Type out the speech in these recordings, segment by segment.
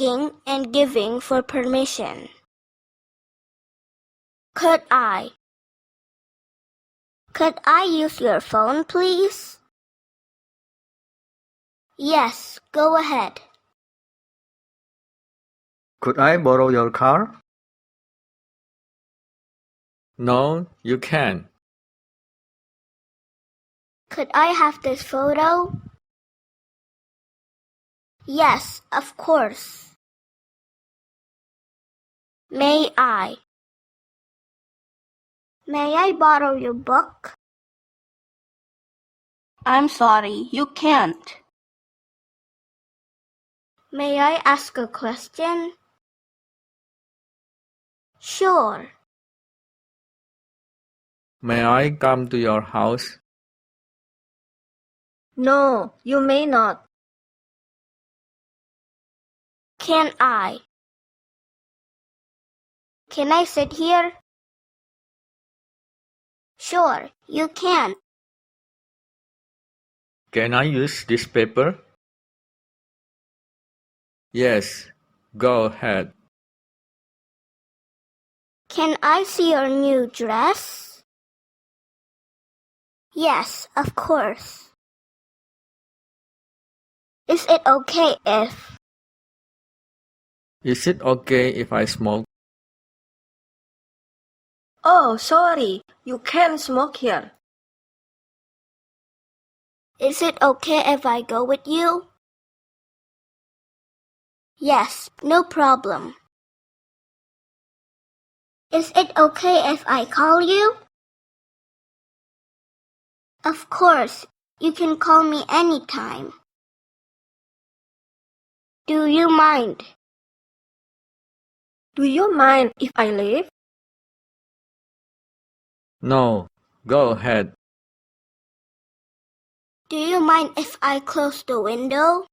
asking and giving for permission. Could I use your phone, please? Yes, go ahead. Could I borrow your car? No, you can't. Could I have this photo? Yes, of course. May I borrow your book? I'm sorry, you can't. May I ask a question? Sure. May I come to your house? No, you may not. Can I sit here? Sure, you can. Can I use this paper? Yes, go ahead. Can I see your new dress? Yes, of course. Is it okay if I smoke? Oh, sorry, you can't smoke here. Is it okay if I go with you? Yes, no problem. Is it okay if I call you? Of course, you can call me anytime. Do you mind? Do you mind if I leave? No, go ahead. Do you mind if I close the window?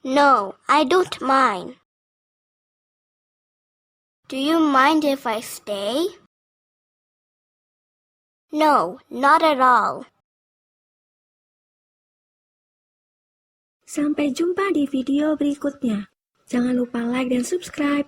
No, I don't mind. Do you mind if I stay? No, not at all. Sampai jumpa di video berikutnya. Jangan lupa like dan subscribe.